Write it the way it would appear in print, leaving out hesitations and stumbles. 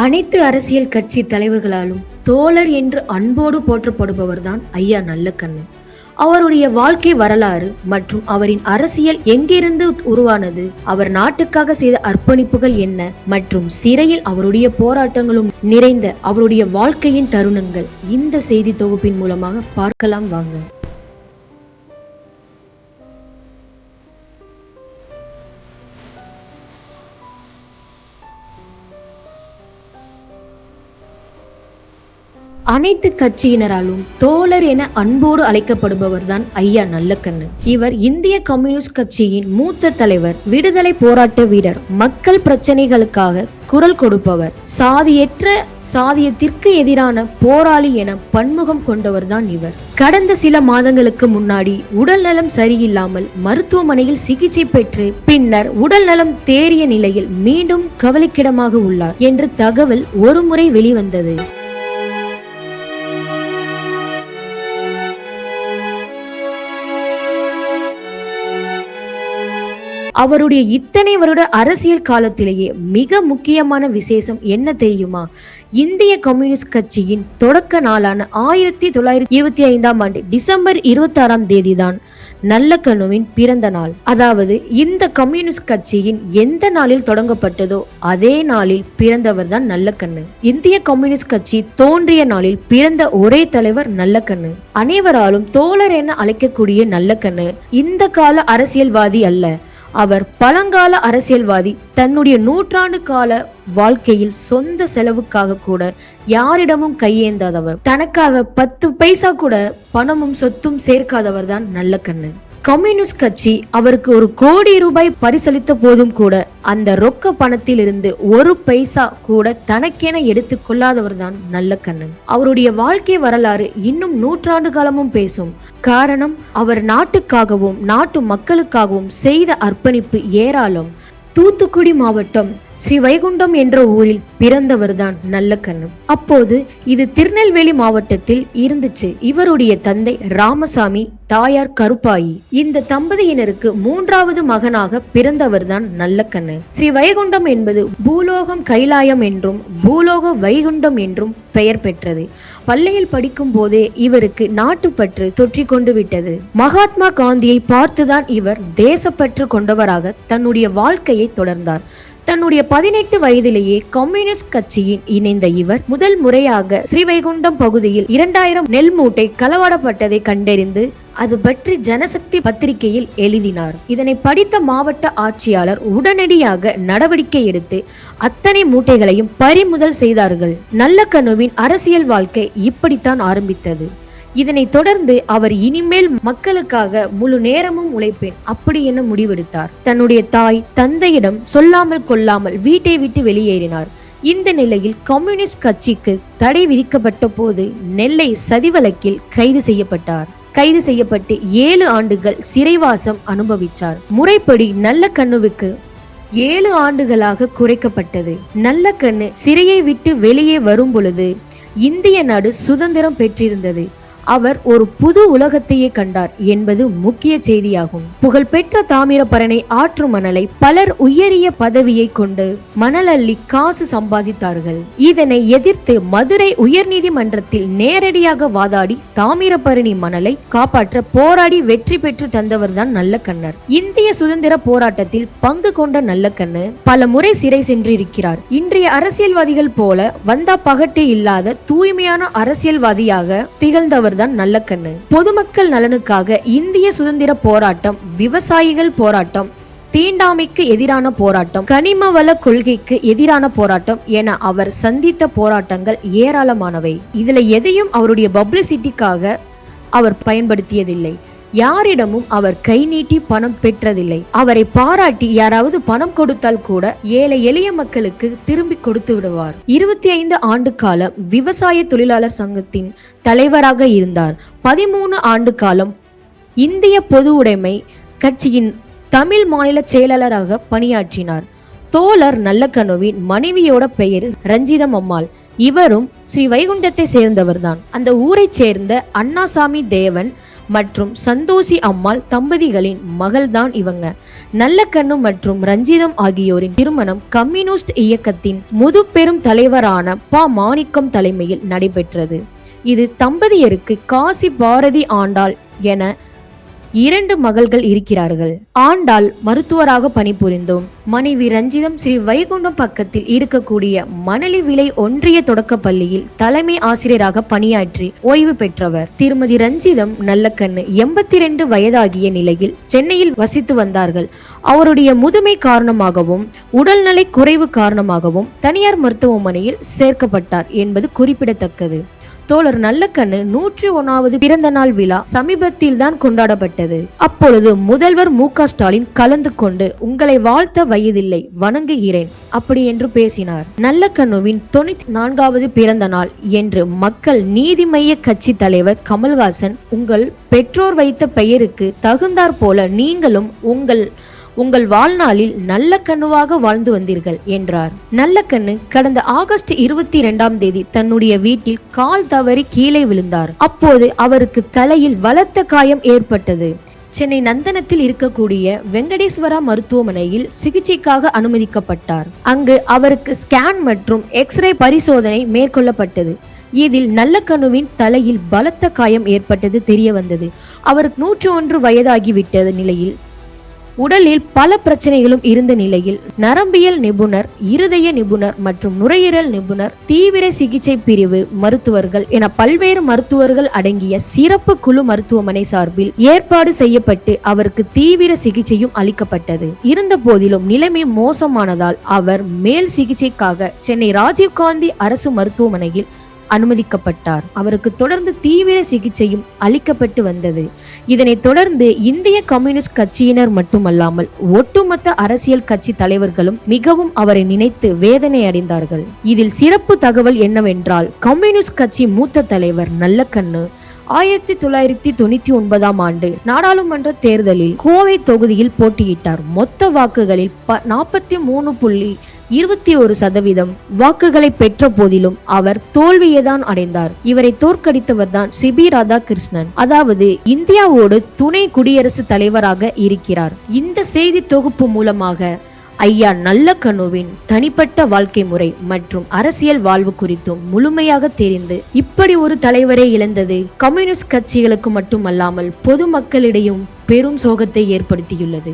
அனைத்து அரசியல் கட்சி தலைவர்களாலும் தோழர் என்று அன்போடு போற்றப்படுபவர்தான் ஐயா நல்லக்கண்ணு. அவருடைய வாழ்க்கை வரலாறு மற்றும் அவரின் அரசியல் எங்கிருந்து உருவானது, அவர் நாட்டுக்காக செய்த அர்ப்பணிப்புகள் என்ன மற்றும் சிறையில் அவருடைய போராட்டங்களும் நிறைந்த அவருடைய வாழ்க்கையின் தருணங்கள் இந்த செய்தி தொகுப்பின் மூலமாக பார்க்கலாம் வாங்க. அனைத்து கட்சியினராலும் தோழர் என அன்போடு அழைக்கப்படுபவர் தான் ஐயா நல்லக்கண்ணு. இவர் இந்திய கம்யூனிஸ்ட் கட்சியின் மூத்த தலைவர், விடுதலை போராட்ட வீரர், மக்கள் பிரச்சனைகளுக்காக குரல் கொடுப்பவர், சாதியத்திற்கு எதிரான போராளி என பன்முகம் கொண்டவர் தான் இவர். கடந்த சில மாதங்களுக்கு முன்னாடி உடல் நலம் சரியில்லாமல் மருத்துவமனையில் சிகிச்சை பெற்று பின்னர் உடல் நலம் தேறிய நிலையில் மீண்டும் கவலைக்கிடமாக உள்ளார் என்று தகவல் ஒருமுறை வெளிவந்தது. அவருடைய இத்தனை வருட அரசியல் காலத்திலேயே மிக முக்கியமான விசேஷம் என்ன தெரியுமா? இந்திய கம்யூனிஸ்ட் கட்சியின் தொடக்க நாளான 1925 டிசம்பர் 26 தான் நல்லக்கண்ணுவின் பிறந்த நாள். அதாவது இந்த கம்யூனிஸ்ட் கட்சியின் எந்த நாளில் தொடங்கப்பட்டதோ அதே நாளில் பிறந்தவர் தான் நல்லக்கண்ணு. இந்திய கம்யூனிஸ்ட் கட்சி தோன்றிய நாளில் பிறந்த ஒரே தலைவர் நல்லக்கண்ணு. அனைவராலும் தோழர் என அழைக்கக்கூடிய நல்லக்கண்ணு இந்த கால அரசியல்வாதி அல்ல, அவர் பழங்கால அரசியல்வாதி. தன்னுடைய நூற்றாண்டு கால வாழ்க்கையில் சொந்த செலவுக்காக கூட யாரிடமும் கையேந்தாதவர், தனக்காக 10 பைசா கூட பணமும் சொத்தும் சேர்க்காதவர் தான் நல்லக்கண்ணு. கம்யூனிஸ்ட் கட்சி அவருக்கு 1 கோடி ரூபாய் பரிசளித்த போதும் கூட அந்த ரொக்க பணத்தில் இருந்து 1 பைசா கூட தனக்கென எடுத்து கொள்ளாதவர் தான் நல்லக்கண்ணு. அவருடைய வாழ்க்கை வரலாறு இன்னும் நூற்றாண்டு காலமும் பேசும். காரணம், அவர் நாட்டுக்காகவும் நாட்டு மக்களுக்காகவும் செய்த அர்ப்பணிப்பு ஏராளம். தூத்துக்குடி மாவட்டம் ஸ்ரீவைகுண்டம் என்ற ஊரில் பிறந்தவர் தான் நல்லக்கண்ணு. அப்போது இது திருநெல்வேலி மாவட்டத்தில் இருந்துச்சு. இவருடைய தந்தை ராமசாமி, தாயார் கருப்பாயி. இந்த தம்பதியினருக்கு 3வது மகனாக பிறந்தவர் தான் நல்லக்கண்ணு. ஸ்ரீ வைகுண்டம் என்பது பூலோகம் கைலாயம் என்றும் பூலோக வைகுண்டம் என்றும் பெயர் பெற்றது. பள்ளியில் படிக்கும் போதே இவருக்கு நாட்டுப்பற்று தொற்றிக் கொண்டு விட்டது. மகாத்மா காந்தியை பார்த்துதான் இவர் தேசப்பற்று கொண்டவராக தன்னுடைய வாழ்க்கையை தொடர்ந்தார். தன்னுடைய 18 வயதிலேயே கம்யூனிஸ்ட் கட்சியின் இணைந்த இவர் முதல் முறையாக ஸ்ரீவைகுண்டம் பகுதியில் 2000 நெல் மூட்டை களவாடப்பட்டதை கண்டறிந்து அது பற்றி ஜனசக்தி பத்திரிகையில் எழுதினார். இதனை படித்த மாவட்ட ஆட்சியாளர் உடனடியாக நடவடிக்கை எடுத்து அத்தனை மூட்டைகளையும் பறிமுதல் செய்தார்கள். நல்லக்கண்ணுவின் அரசியல் வாழ்க்கை இப்படித்தான் ஆரம்பித்தது. இதனை தொடர்ந்து அவர் இனிமேல் மக்களுக்காக முழு நேரமும் உழைப்பேன் அப்படி என முடிவெடுத்தார். தன்னுடைய தாய் தந்தையிடம் சொல்லாமல் கொள்ளாமல் வீட்டை விட்டு வெளியேறினார். இந்த நிலையில் கம்யூனிஸ்ட் கட்சிக்கு தடை விதிக்கப்பட்ட போது நெல்லை சதி வழக்கில் கைது செய்யப்பட்டார். கைது செய்யப்பட்டு 7 ஆண்டுகள் சிறைவாசம் அனுபவித்தார். முறைப்படி நல்லக்கண்ணுவுக்கு 7 ஆண்டுகளாக குறைக்கப்பட்டது. நல்லக்கண்ணு சிறையை விட்டு வெளியே வரும் பொழுது இந்திய நாடு சுதந்திரம் பெற்றிருந்தது. அவர் ஒரு புது உலகத்தையே கண்டார் என்பது முக்கிய செய்தியாகும். புகழ்பெற்ற தாமிரபரணி ஆற்று மணலை பலர் உயரிய பதவியை கொண்டு மணல் அள்ளி காசு சம்பாதித்தார்கள். இதனை எதிர்த்து மதுரை உயர்நீதிமன்றத்தில் நேரடியாக வாதாடி தாமிரபரணி மணலை காப்பாற்ற போராடி வெற்றி பெற்று தந்தவர் தான் நல்லக்கண்ணர். இந்திய சுதந்திர போராட்டத்தில் பங்கு கொண்ட நல்லக்கண்ணு பல முறை சிறை சென்றிருக்கிறார். இன்றைய அரசியல்வாதிகள் போல வந்தா பகட்டு இல்லாத தூய்மையான அரசியல்வாதியாக திகழ்ந்தவர் தான் நல்லக்கண்ணு. பொதுமக்கள் நலனுக்காக இந்திய சுதந்திர போராட்டம், விவசாயிகள் போராட்டம், தீண்டாமைக்கு எதிரான போராட்டம், கனிம வள கொள்கைக்கு எதிரான போராட்டம் என அவர் சந்தித்த போராட்டங்கள் ஏராளமானவை. இதுல எதையும் அவருடைய பப்ளிசிட்டிக்காக அவர் பயன்படுத்தியதில்லை. யாரிடமும் அவர் கை நீட்டி பணம் பெற்றதில்லை. அவரை பாராட்டி யாராவது பணம் கொடுத்தால் கூட ஏழை எளிய மக்களுக்கு திரும்பி கொடுத்து விடுவார். 25 ஆண்டு காலம் விவசாய தொழிலாளர் சங்கத்தின் தலைவராக இருந்தார். 13 ஆண்டு காலம் இந்திய பொது உடைமை கட்சியின் தமிழ் மாநில செயலாளராக பணியாற்றினார். தோழர் நல்லக்கண்ணுவின் மனைவியோட பெயர் ரஞ்சிதம் அம்மாள். இவரும் ஸ்ரீ வைகுண்டத்தை சேர்ந்தவர்தான். அந்த ஊரைச் சேர்ந்த அண்ணாசாமி தேவன் மற்றும் சந்தோஷி அம்மாள் தம்பதிகளின் மகள்தான் இவங்க. நல்லக்கண்ணு மற்றும் ரஞ்சிதம் ஆகியோரின் திருமணம் கம்யூனிஸ்ட் இயக்கத்தின் முதுபெரும் தலைவரான ப. மாணிக்கம் தலைமையில் நடைபெற்றது. இது தம்பதியருக்கு காசி பாரதி ஆண்டாள் என 2 மகள்கள் இருக்கிறார்கள். ஆண்டாள் மருத்துவராக பணிபுரிந்தும் மனைவி ரஞ்சிதம் ஸ்ரீ வைகுண்டம் பக்கத்தில் இருக்கக்கூடிய மணலி விலை ஒன்றிய தொடக்க பள்ளியில் தலைமை ஆசிரியராக பணியாற்றி ஓய்வு பெற்றவர். திருமதி ரஞ்சிதம் நல்லக்கண்ணு 82 வயதாகிய நிலையில் சென்னையில் வசித்து வந்தார்கள். அவருடைய முதுமை காரணமாகவும் உடல்நலை குறைவு காரணமாகவும் தனியார் மருத்துவமனையில் சேர்க்கப்பட்டார் என்பது குறிப்பிடத்தக்கது. தோழர் நல்லக்கண்ணு 101வது பிறந்த நாள் விழா சமீபத்தில் தான் கொண்டாடப்பட்டது. அப்பொழுது முதல்வர் மு.க. ஸ்டாலின் கலந்து கொண்டு உங்களை வாழ்த்த வயதில்லை, வணங்குகிறேன் அப்படி என்று பேசினார். நல்லக்கண்ணுவின் 94வது பிறந்த நாள் என்று மக்கள் நீதி மய்ய கட்சி தலைவர் கமல்ஹாசன், உங்கள் பெற்றோர் வைத்த பெயருக்கு தகுந்தாற் போல நீங்களும் உங்கள் வாழ்நாளில் நல்ல கண்ணுவாக வாழ்ந்து வந்தீர்கள் என்றார். நல்லக்கண்ணு கடந்த ஆகஸ்ட் 22ஆம் தேதி தன்னுடைய வீட்டில் கால் தவறி கீழே விழுந்தார். அப்போது அவருக்கு தலையில் பலத்த காயம் ஏற்பட்டது. சென்னை நந்தனத்தில் இருக்கக்கூடிய வெங்கடேஸ்வரா மருத்துவமனையில் சிகிச்சைக்காக அனுமதிக்கப்பட்டார். அங்கு அவருக்கு ஸ்கேன் மற்றும் எக்ஸ்ரே பரிசோதனை மேற்கொள்ளப்பட்டது. இதில் நல்லக்கண்ணுவின் தலையில் பலத்த காயம் ஏற்பட்டது தெரிய வந்தது. அவருக்கு 101 வயதாகிவிட்டது நிலையில் உடலில் பல பிரச்சனைகளும் இருந்த நிலையில் நரம்பியல் நிபுணர், இருதய நிபுணர் மற்றும் நுரையீரல் நிபுணர், தீவிர சிகிச்சை பிரிவு மருத்துவர்கள் என பல்வேறு மருத்துவர்கள் அடங்கிய சிறப்பு குழு மருத்துவமனை சார்பில் ஏற்பாடு செய்யப்பட்டு அவருக்கு தீவிர சிகிச்சையும் அளிக்கப்பட்டது. இருந்த போதிலும் நிலைமை மோசமானதால் அவர் மேல் சிகிச்சைக்காக சென்னை ராஜீவ்காந்தி அரசு மருத்துவமனையில் அனுமதிக்கப்பட்டார். அவருக்கு தொடர்ந்து தீவிர சிகிச்சையும் அளிக்கப்பட்டு வந்தது. இதனைத் தொடர்ந்து இந்திய கம்யூனிஸ்ட் கட்சியினர் மட்டுமல்லாமல் ஒட்டுமொத்த அரசியல் கட்சி தலைவர்களும் மிகவும் அவரை நினைத்து வேதனை அடைந்தார்கள். இதில் சிறப்பு தகவல் என்னவென்றால், கம்யூனிஸ்ட் கட்சி மூத்த தலைவர் நல்லக்கண்ணு 1999ஆம் ஆண்டு நாடாளுமன்ற தேர்தலில் கோவை தொகுதியில் போட்டியிட்டார். மொத்த வாக்குகளில் 43.21% வாக்குகளை பெற்ற போதிலும் அவர் தோல்வியைதான் அடைந்தார். இவரை தோற்கடித்தவர் தான் சிபி ராதாகிருஷ்ணன், அதாவது இந்தியாவோடு துணை குடியரசுத் தலைவராக இருக்கிறார். இந்த செய்தி தொகுப்பு மூலமாக ஐயா நல்லக்கண்ணுவின் தனிப்பட்ட வாழ்க்கை முறை மற்றும் அரசியல் வாழ்வு குறித்தும் முழுமையாக தெரிந்து இப்படி ஒரு தலைவரை இழந்தது கம்யூனிஸ்ட் கட்சிகளுக்கு மட்டுமல்லாமல் பொதுமக்களிடையும் பெரும் சோகத்தை ஏற்படுத்தியுள்ளது.